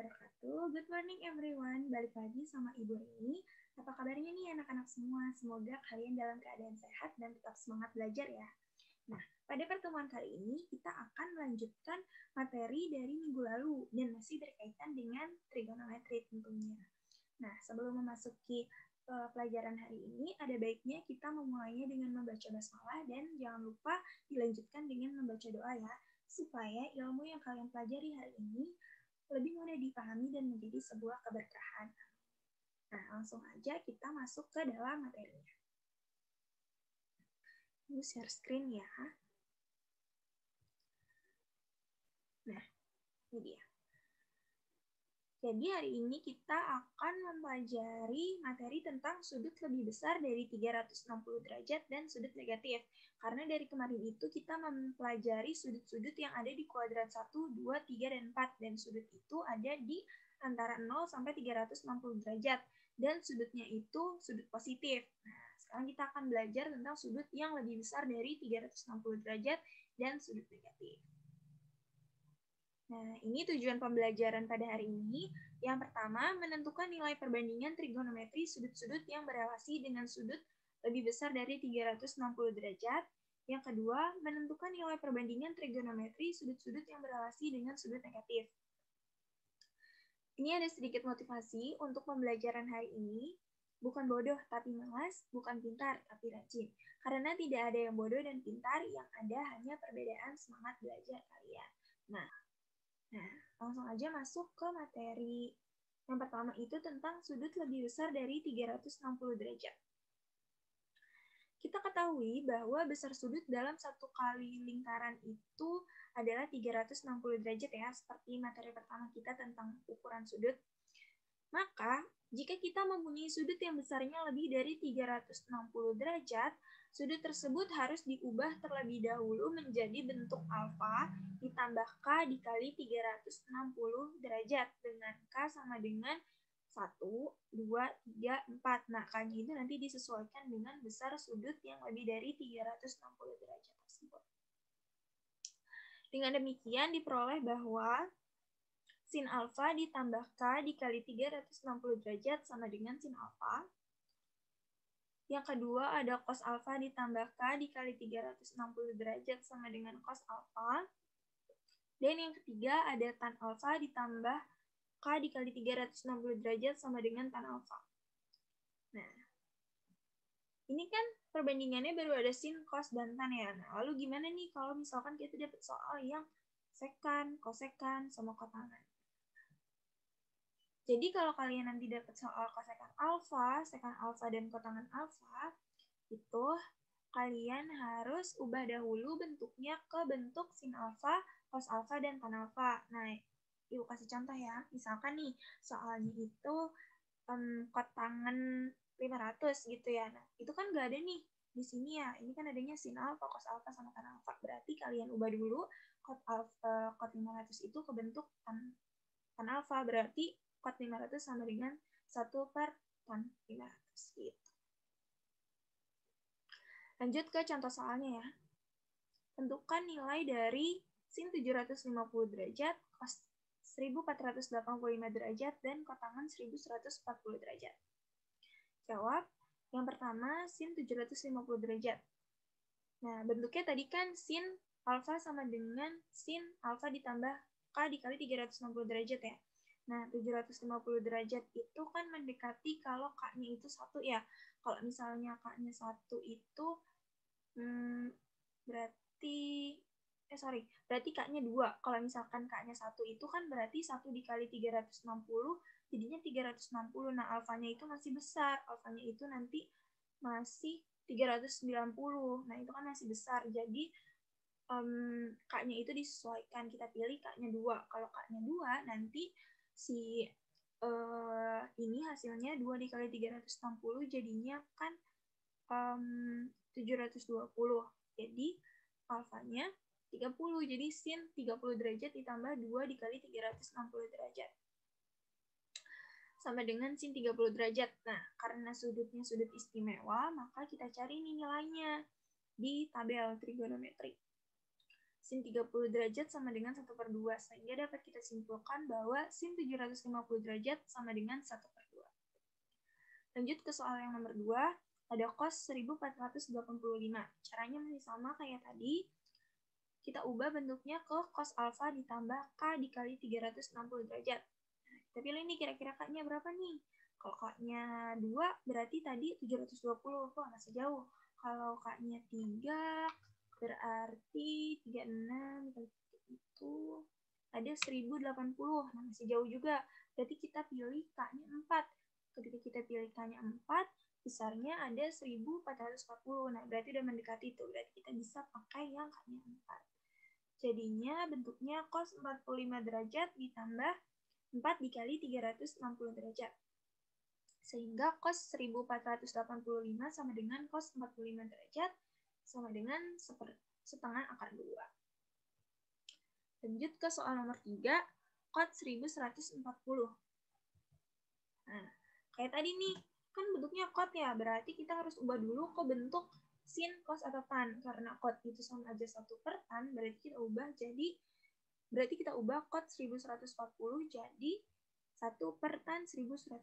wabarakatuh. Good morning everyone. Balik lagi sama Ibu Rini. Apa kabarnya nih anak-anak semua? Semoga kalian dalam keadaan sehat dan tetap semangat belajar ya. Nah, pada pertemuan kali ini kita akan melanjutkan materi dari minggu lalu dan masih berkaitan dengan trigonometri tentunya. Nah, sebelum memasuki pelajaran hari ini, ada baiknya kita memulainya dengan membaca basmalah dan jangan lupa dilanjutkan dengan membaca doa ya, supaya ilmu yang kalian pelajari hari ini lebih mudah dipahami dan menjadi sebuah keberkahan. Nah, langsung aja kita masuk ke dalam materinya. Ini share screen ya. Nah, ini dia. Jadi hari ini kita akan mempelajari materi tentang sudut lebih besar dari 360 derajat dan sudut negatif. Karena dari kemarin itu kita mempelajari sudut-sudut yang ada di kuadran 1, 2, 3, dan 4. Dan sudut itu ada di antara 0 sampai 360 derajat. Dan sudutnya itu sudut positif. Nah, sekarang kita akan belajar tentang sudut yang lebih besar dari 360 derajat dan sudut negatif. Nah, ini tujuan pembelajaran pada hari ini. Yang pertama, menentukan nilai perbandingan trigonometri sudut-sudut yang berelasi dengan sudut lebih besar dari 360 derajat. Yang kedua, menentukan nilai perbandingan trigonometri sudut-sudut yang berelasi dengan sudut negatif. Ini ada sedikit motivasi untuk pembelajaran hari ini. Bukan bodoh tapi malas, bukan pintar tapi rajin. Karena tidak ada yang bodoh dan pintar, yang ada hanya perbedaan semangat belajar kalian. Nah, langsung aja masuk ke materi. Yang pertama itu tentang sudut lebih besar dari 360 derajat. Kita ketahui bahwa besar sudut dalam satu kali lingkaran itu adalah 360 derajat ya, seperti materi pertama kita tentang ukuran sudut. Maka, jika kita mempunyai sudut yang besarnya lebih dari 360 derajat, sudut tersebut harus diubah terlebih dahulu menjadi bentuk alfa ditambah K dikali 360 derajat dengan K sama dengan 1, 2, 3, 4. Nah, K-nya itu nanti disesuaikan dengan besar sudut yang lebih dari 360 derajat tersebut. Dengan demikian diperoleh bahwa sin alfa ditambah K dikali 360 derajat sama dengan sin alfa. Yang kedua ada cos alfa ditambah K dikali 360 derajat sama dengan cos alfa. Dan yang ketiga ada tan alfa ditambah K dikali 360 derajat sama dengan tan alfa. Nah, ini kan perbandingannya baru ada sin, cos, dan tan ya. Nah, lalu gimana nih kalau misalkan kita dapat soal yang sekan, kosekan, sama kotangan? Jadi kalau kalian nanti dapat soal kosekan alfa, sekan alfa, dan kotangan alfa, itu kalian harus ubah dahulu bentuknya ke bentuk sin alfa, cos alfa, dan tan alfa. Nah, Ibu kasih contoh ya. Misalkan nih, soalnya itu kotangan 500 gitu ya. Nah, itu kan nggak ada nih di sini ya. Ini kan adanya sin alfa, cos alfa, sama tan alfa. Berarti kalian ubah dulu cot 500 itu ke bentuk tan alfa. Berarti cot 500 sama dengan 1 per tan 500 gitu. Lanjut ke contoh soalnya ya. Tentukan nilai dari sin 750 derajat, cos 1485 derajat, dan kotangan 1140 derajat. Jawab. Yang pertama, sin 750 derajat. Nah, bentuknya tadi kan sin alfa sama dengan sin alfa ditambah K dikali 360 derajat ya. Nah, 750 derajat itu kan mendekati kalau K-nya itu 1 ya. Kalau misalnya K-nya 1 itu berarti K-nya 2. Kalau misalkan K-nya 1 itu kan berarti 1 dikali 360 jadinya 360. Nah, alfanya itu masih besar. Alfanya itu nanti masih 390. Nah, itu kan masih besar. Jadi K-nya itu disesuaikan. Kita pilih K-nya 2. Kalau K-nya 2 nanti si ini hasilnya 2 dikali 360 jadinya kan 720. Jadi alfanya 30. Jadi sin 30 derajat ditambah 2 dikali 360 derajat sama dengan sin 30 derajat. Nah, karena sudutnya sudut istimewa, maka kita cari nih nilainya di tabel trigonometri. sin 30 derajat sama dengan 1/2, sehingga dapat kita simpulkan bahwa sin 750 derajat sama dengan 1/2. Lanjut ke soal yang nomor 2, ada cos 1485. Caranya masih sama kayak tadi, kita ubah bentuknya ke cos alfa ditambah k dikali 360 derajat. Nah, kita pilih nih kira-kira k-nya berapa nih? Kalau k-nya 2, berarti tadi 720, masih jauh. Kalau k-nya 3, berarti 36 itu ada 1080. Nah, masih jauh juga. Berarti kita pilih k-nya 4. Ketika kita pilih k-nya 4, besarnya ada 1440. Nah, berarti udah mendekati itu. Berarti kita bisa pakai yang k-nya 4. Jadinya bentuknya cos 45 derajat ditambah 4 dikali 360 derajat. Sehingga cos 1485 sama dengan cos 45 derajat sama dengan setengah akar 2. Lanjut ke soal nomor 3, cos 1140. Nah, kayak tadi nih, kan bentuknya cot ya, berarti kita harus ubah dulu ke bentuk sin, cos, atau tan. Karena cot itu sama aja 1 per tan, berarti kita ubah cot 1140 jadi 1 per tan 1140.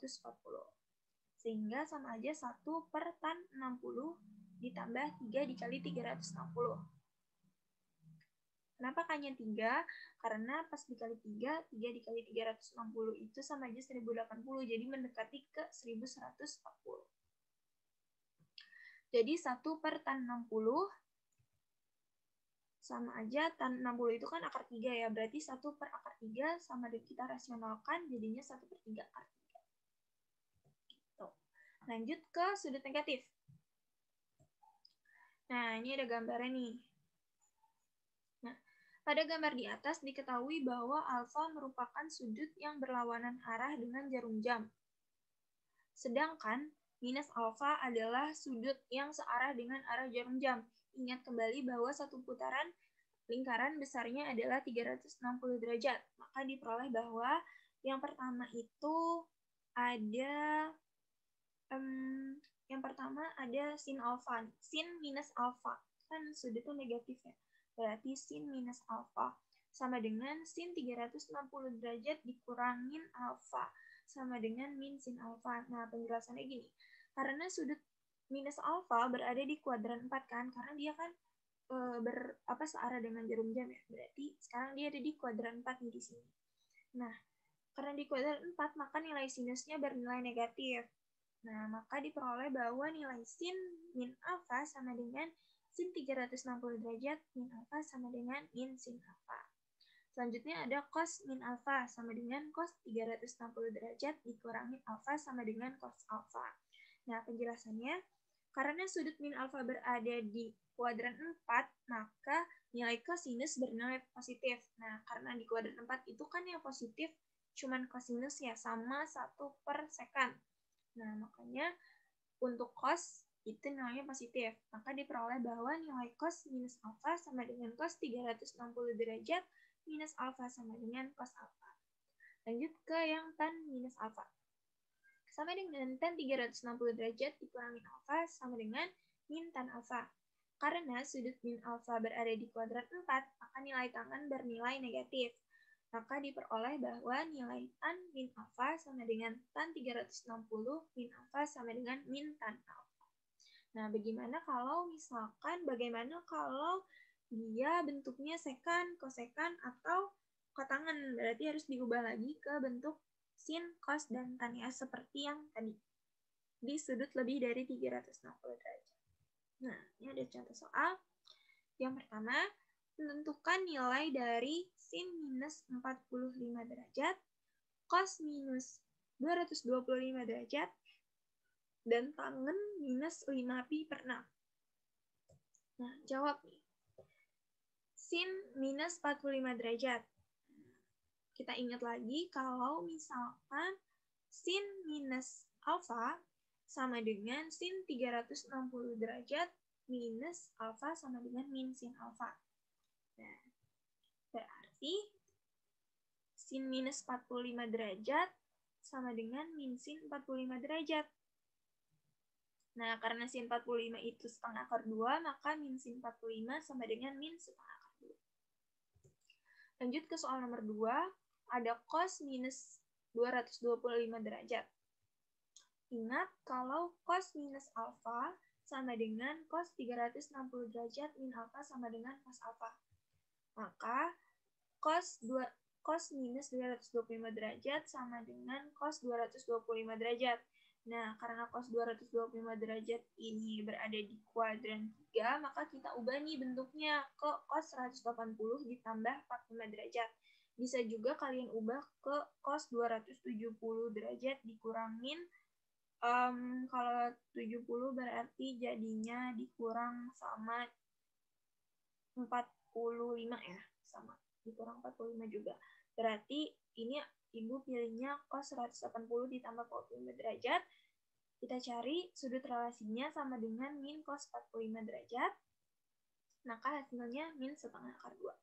Sehingga sama aja 1 per tan 60 ditambah 3 dikali 360. Kenapa k-nya 3? Karena pas dikali 3 dikali 360 itu sama aja 1080, jadi mendekati ke 1140. Jadi 1 per tan 60 sama aja, tan 60 itu kan akar 3 ya, berarti 1 per akar 3 sama kita rasionalkan, jadinya 1 per 3 akar 3. Gitu. Lanjut ke sudut negatif. Nah, ini ada gambarnya nih. Nah, pada gambar di atas diketahui bahwa alfa merupakan sudut yang berlawanan arah dengan jarum jam. Sedangkan minus alfa adalah sudut yang searah dengan arah jarum jam. Ingat kembali bahwa satu putaran lingkaran besarnya adalah 360 derajat. Maka diperoleh bahwa yang pertama itu ada sin alfa, sin minus alfa. Kan sudutnya negatif ya. Berarti sin minus alfa sama dengan sin 360 derajat dikurangin alfa sama dengan min sin alfa. Nah, penjelasannya gini. Karena sudut minus alfa berada di kuadran 4 kan, karena dia kan searah dengan jarum jam ya. Berarti sekarang dia ada di kuadran 4 nih di sini. Nah, karena di kuadran 4 maka nilai sinusnya bernilai negatif. Nah, maka diperoleh bahwa nilai sin min alfa sama dengan sin 360 derajat min alfa sama dengan min sin alfa. Selanjutnya ada cos min alfa sama dengan cos 360 derajat dikurangi alfa sama dengan cos alfa. Nah, penjelasannya, karena sudut min alfa berada di kuadran 4, maka nilai cosinus bernilai positif. Nah, karena di kuadran 4 itu kan yang positif cuman cosinus ya, sama 1 per sekon. Nah, makanya untuk cos itu nilainya positif. Maka diperoleh bahwa nilai cos minus alfa sama dengan cos 360 derajat minus alfa sama dengan cos alfa. Lanjut ke yang tan minus alfa. Sama dengan tan 360 derajat dikurangi alfa sama dengan min tan alfa. Karena sudut min alfa berada di kuadran 4, maka nilai tangan bernilai negatif. Maka diperoleh bahwa nilai tan min alfa sama dengan tan 360 min alfa sama dengan min tan alfa. Nah, bagaimana kalau dia bentuknya sekan, kosekan, atau kotangan? Berarti harus diubah lagi ke bentuk sin, cos, dan tan ya, seperti yang tadi. Di sudut lebih dari 360 derajat. Nah, ini ada contoh soal. Yang pertama, menentukan nilai dari sin minus 45 derajat, cos minus 225 derajat, dan tangen minus 5 pi per 6. Nah, jawab nih. Sin minus 45 derajat. Kita ingat lagi kalau misalkan sin minus alfa sama dengan sin 360 derajat minus alfa sama dengan min sin alfa. Nah, berarti sin minus 45 derajat sama dengan min sin 45 derajat. Nah, karena sin 45 itu setengah akar 2, maka min sin 45 sama dengan min setengah akar 2. Lanjut ke soal nomor 2, ada cos minus 225 derajat. Ingat kalau cos minus alfa sama dengan cos 360 derajat min alfa sama dengan cos alfa. Maka cos minus 225 derajat sama dengan cos 225 derajat. Nah, karena cos 225 derajat ini berada di kuadran 3, maka kita ubah nih bentuknya ke cos 180 ditambah 45 derajat. Bisa juga kalian ubah ke cos 270 derajat dikurangin kalau 70 berarti jadinya dikurang sama 45 ya, sama dikurang 45 juga. Berarti ini Ibu pilihnya cos 180 ditambah 45 derajat. Kita cari sudut relasinya sama dengan min cos 45 derajat. Maka hasilnya min setengah akar 2.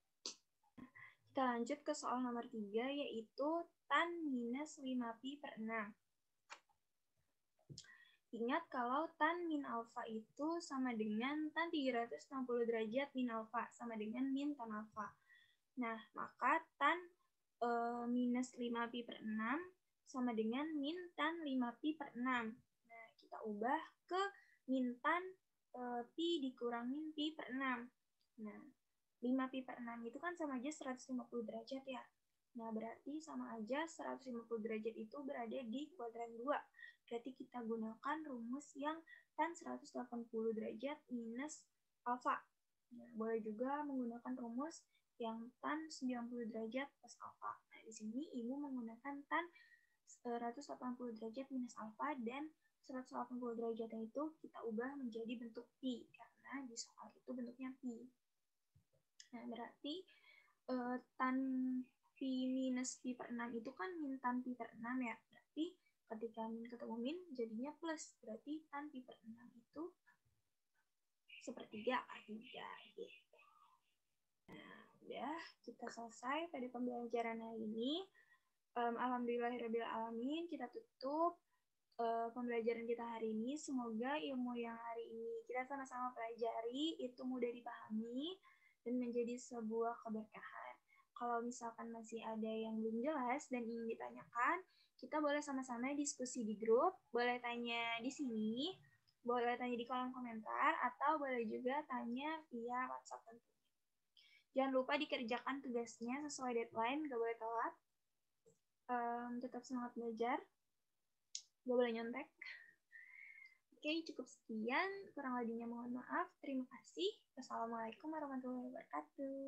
Kita lanjut ke soal nomor 3, yaitu tan minus 5pi per 6. Ingat kalau tan min alfa itu sama dengan tan 360 derajat min alfa sama dengan min tan alfa. Nah, maka tan minus 5pi per 6 sama dengan min tan 5pi per 6. Nah, kita ubah ke min tan pi dikurangin pi per 6. Nah, 5pi per 6 itu kan sama aja 150 derajat ya. Nah, berarti sama aja 150 derajat itu berada di kuadran 2. Berarti kita gunakan rumus yang tan 180 derajat minus alfa. Nah, boleh juga menggunakan rumus yang tan 90 derajat plus alfa. Nah, di sini Ibu menggunakan tan 180 derajat minus alfa dan 180 derajatnya itu kita ubah menjadi bentuk pi karena di soal itu bentuknya pi. Nah, berarti tan pi minus pi per 6 itu kan min tan pi per 6 ya. Berarti ketika min ketemu min jadinya plus. Berarti tan pi per 6 itu sepertiga akar 3 gitu. Nah, udah kita selesai pada pembelajaran hari ini. Alhamdulillahirrahmanirrahim, kita tutup pembelajaran kita hari ini. Semoga ilmu yang hari ini kita sama-sama pelajari itu mudah dipahami dan menjadi sebuah keberkahan. Kalau misalkan masih ada yang belum jelas dan ingin ditanyakan, kita boleh sama-sama diskusi di grup, boleh tanya di sini, boleh tanya di kolom komentar, atau boleh juga tanya via WhatsApp tentunya. Jangan lupa dikerjakan tugasnya sesuai deadline, gak boleh telat. Tetap semangat belajar, gak boleh nyontek. Oke, cukup sekian. Kurang lebihnya mohon maaf. Terima kasih. Wassalamualaikum warahmatullahi wabarakatuh.